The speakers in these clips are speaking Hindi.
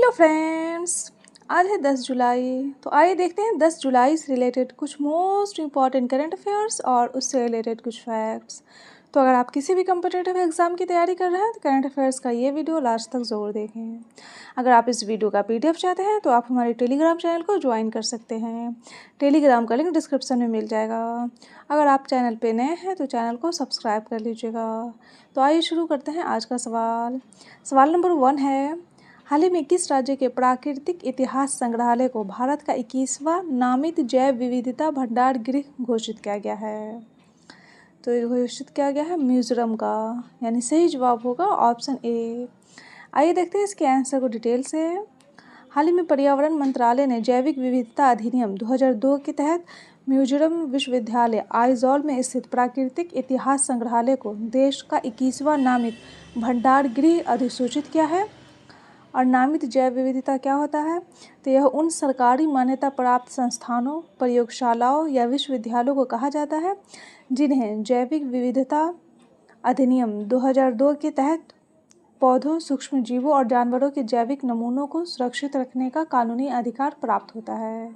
हेलो फ्रेंड्स, आज है 10 जुलाई। तो आइए देखते हैं 10 जुलाई से रिलेटेड कुछ मोस्ट इम्पॉर्टेंट करंट अफेयर्स और उससे रिलेटेड कुछ फैक्ट्स। तो अगर आप किसी भी कम्पिटिटिव एग्जाम की तैयारी कर रहे हैं तो करंट अफेयर्स का ये वीडियो लास्ट तक ज़रूर देखें। अगर आप इस वीडियो का PDF चाहते हैं तो आप हमारे टेलीग्राम चैनल को ज्वाइन कर सकते हैं। टेलीग्राम का लिंक डिस्क्रिप्शन में मिल जाएगा। अगर आप चैनल पे नए हैं तो चैनल को सब्सक्राइब कर लीजिएगा। तो आइए शुरू करते हैं आज का सवाल। सवाल नंबर 1 है, हाल ही में किस राज्य के प्राकृतिक इतिहास संग्रहालय को भारत का 21वां नामित जैव विविधता भंडार गृह घोषित किया गया है? तो ये घोषित किया गया है मिजोरम का, यानी सही जवाब होगा ऑप्शन ए। आइए देखते हैं इसके आंसर को डिटेल से। हाल ही में पर्यावरण मंत्रालय ने जैविक विविधता अधिनियम 2002 के तहत मिजोरम विश्वविद्यालय आइजॉल में स्थित प्राकृतिक इतिहास संग्रहालय को देश का 21वां नामित भंडार गृह अधिसूचित किया है। और नामित जैव विविधता क्या होता है? तो यह उन सरकारी मान्यता प्राप्त संस्थानों, प्रयोगशालाओं या विश्वविद्यालयों को कहा जाता है जिन्हें जैविक विविधता अधिनियम 2002 के तहत पौधों, सूक्ष्म जीवों और जानवरों के जैविक नमूनों को सुरक्षित रखने का कानूनी अधिकार प्राप्त होता है।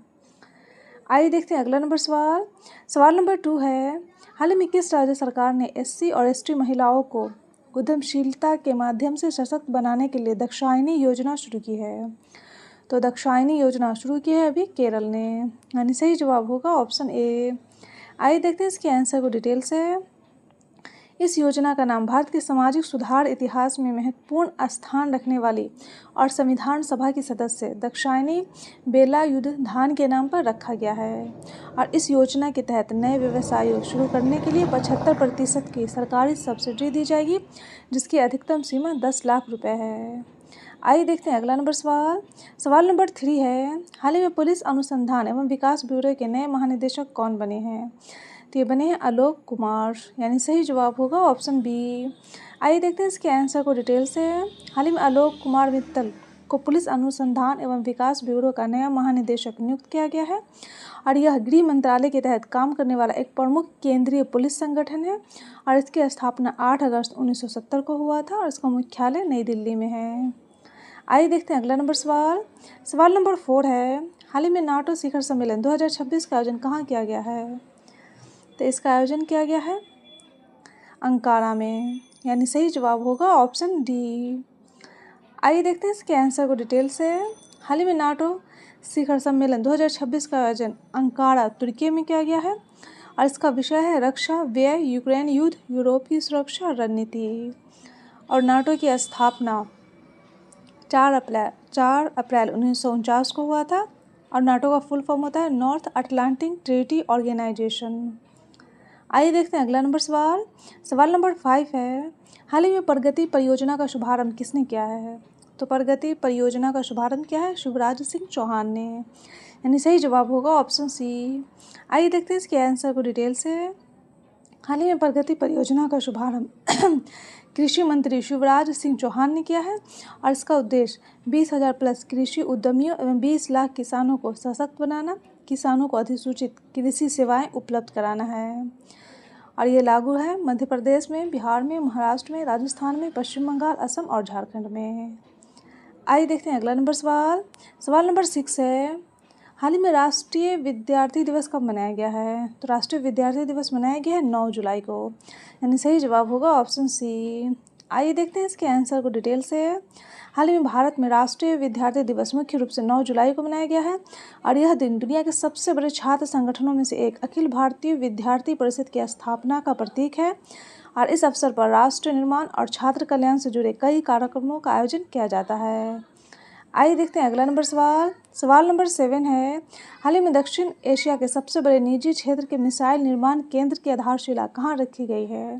आइए देखते हैं अगला नंबर सवाल। सवाल नंबर 2 है, हाल ही में किस राज्य सरकार ने SC और ST महिलाओं को उद्यमशीलता के माध्यम से सशक्त बनाने के लिए दाक्षायणी योजना शुरू की है? तो दाक्षायणी योजना शुरू की है अभी केरल ने, यानी सही जवाब होगा ऑप्शन ए। आइए देखते हैं इसके आंसर को डिटेल से। इस योजना का नाम भारत के सामाजिक सुधार इतिहास में महत्वपूर्ण स्थान रखने वाली और संविधान सभा की सदस्य दाक्षायणी वेलायुधन के नाम पर रखा गया है। और इस योजना के तहत नए व्यवसाय शुरू करने के लिए 75% की सरकारी सब्सिडी दी जाएगी, जिसकी अधिकतम सीमा 10 लाख रुपए है। आइए देखते हैं अगला नंबर सवाल। सवाल नंबर 3 है, हाल ही में पुलिस अनुसंधान एवं विकास ब्यूरो के नए महानिदेशक कौन बने हैं? तो ये बने हैं आलोक कुमार, यानी सही जवाब होगा ऑप्शन बी। आइए देखते हैं इसके आंसर को डिटेल से। हाल ही में आलोक कुमार मित्तल को पुलिस अनुसंधान एवं विकास ब्यूरो का नया महानिदेशक नियुक्त किया गया है। और यह गृह मंत्रालय के तहत काम करने वाला एक प्रमुख केंद्रीय पुलिस संगठन है। और इसकी स्थापना 8 अगस्त 1970 को हुआ था और इसका मुख्यालय नई दिल्ली में है। आइए देखते हैं अगला नंबर सवाल। सवाल नंबर 4 है, हाल ही में नाटो शिखर सम्मेलन 2026 का आयोजन कहाँ किया गया है? तो इसका आयोजन किया गया है अंकारा में, यानी सही जवाब होगा ऑप्शन डी। आइए देखते हैं इसके आंसर को डिटेल से। हाल ही में नाटो शिखर सम्मेलन 2026 का आयोजन अंकारा, तुर्की में किया गया है। और इसका विषय है रक्षा व्यय, यूक्रेन युद्ध, यूरोप की सुरक्षा और रणनीति। और नाटो की स्थापना 4 अप्रैल 1949 को हुआ था। और नाटो का फुल फॉर्म होता है नॉर्थ अटलांटिक ट्रीटी ऑर्गेनाइजेशन। आइए देखते हैं अगला नंबर सवाल। सवाल नंबर 5 है, हाल ही में प्रगति परियोजना का शुभारंभ किसने किया है? तो प्रगति परियोजना का शुभारंभ किया है शिवराज सिंह चौहान ने, यानी सही जवाब होगा ऑप्शन सी। आइए देखते हैं इसके आंसर को डिटेल से। हाल ही में प्रगति परियोजना का शुभारंभ कृषि मंत्री शिवराज सिंह चौहान ने किया है। और इसका उद्देश्य 20,000 प्लस कृषि उद्यमियों एवं 20 लाख किसानों को सशक्त बनाना, किसानों को अधिसूचित कृषि सेवाएं उपलब्ध कराना है। और ये लागू है मध्य प्रदेश में, बिहार में, महाराष्ट्र में, राजस्थान में, पश्चिम बंगाल, असम और झारखंड में। आइए देखते हैं अगला नंबर सवाल। सवाल नंबर 6 है, हाल ही में राष्ट्रीय विद्यार्थी दिवस कब मनाया गया है? तो राष्ट्रीय विद्यार्थी दिवस मनाया गया है 9 जुलाई को, यानी सही जवाब होगा ऑप्शन सी। आइए देखते हैं इसके आंसर को डिटेल से। हाल ही में भारत में राष्ट्रीय विद्यार्थी दिवस मुख्य रूप से 9 जुलाई को मनाया गया है। और यह दिन दुनिया के सबसे बड़े छात्र संगठनों में से एक अखिल भारतीय विद्यार्थी परिषद की स्थापना का प्रतीक है। और इस अवसर पर राष्ट्र निर्माण और छात्र कल्याण से जुड़े कई कार्यक्रमों का आयोजन किया जाता है। आइए देखते हैं अगला नंबर सवाल। सवाल नंबर 7 है, हाल ही में दक्षिण एशिया के सबसे बड़े निजी क्षेत्र के मिसाइल निर्माण केंद्र की आधारशिला कहाँ रखी गई है?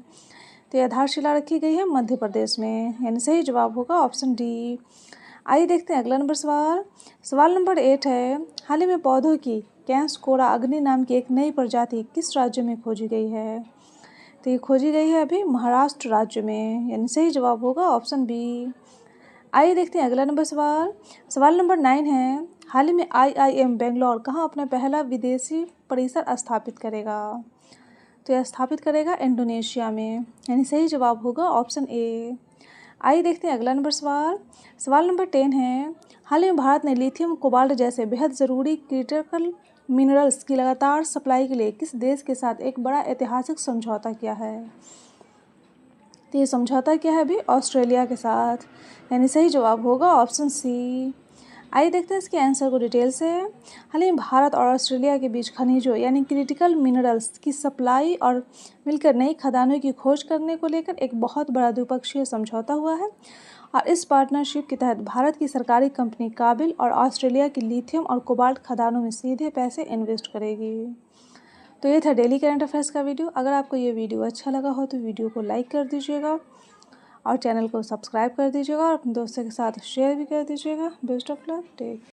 तो ये आधारशिला रखी गई है मध्य प्रदेश में, यानी सही जवाब होगा ऑप्शन डी। आइए देखते हैं अगला नंबर सवाल। सवाल नंबर 8 है, हाल ही में पौधों की कैंसकोरा अग्नि नाम की एक नई प्रजाति किस राज्य में खोजी गई है? तो ये खोजी गई है अभी महाराष्ट्र राज्य में, यानी सही जवाब होगा ऑप्शन बी। आइए देखते हैं अगला नंबर सवाल। सवाल नंबर 9 है, हाल ही में IIM बेंगलोर कहाँ अपना पहला विदेशी परिसर स्थापित करेगा? तो यह स्थापित करेगा इंडोनेशिया में, यानी सही जवाब होगा ऑप्शन ए। आइए देखते हैं अगला सवाल। सवाल नंबर 10 है, हाल ही में भारत ने लिथियम कोबाल्ट जैसे बेहद ज़रूरी क्रिटिकल मिनरल्स की लगातार सप्लाई के लिए किस देश के साथ एक बड़ा ऐतिहासिक समझौता किया है? तो ये समझौता क्या है अभी? ऑस्ट्रेलिया के साथ। यानी सही जवाब होगा ऑप्शन सी। आइए देखते हैं इसके आंसर को डिटेल से। हाल ही में भारत और ऑस्ट्रेलिया के बीच खनिजों यानी क्रिटिकल मिनरल्स की सप्लाई और मिलकर नई खदानों की खोज करने को लेकर एक बहुत बड़ा द्विपक्षीय समझौता हुआ है। और इस पार्टनरशिप के तहत भारत की सरकारी कंपनी काबिल और ऑस्ट्रेलिया की लिथियम और कोबाल्ट खदानों में सीधे पैसे इन्वेस्ट करेगी। तो ये था डेली करंट अफेयर्स का वीडियो। अगर आपको ये वीडियो अच्छा लगा हो तो वीडियो को लाइक कर दीजिएगा और चैनल को सब्सक्राइब कर दीजिएगा और अपने दोस्तों के साथ शेयर भी कर दीजिएगा। Best of luck. टेक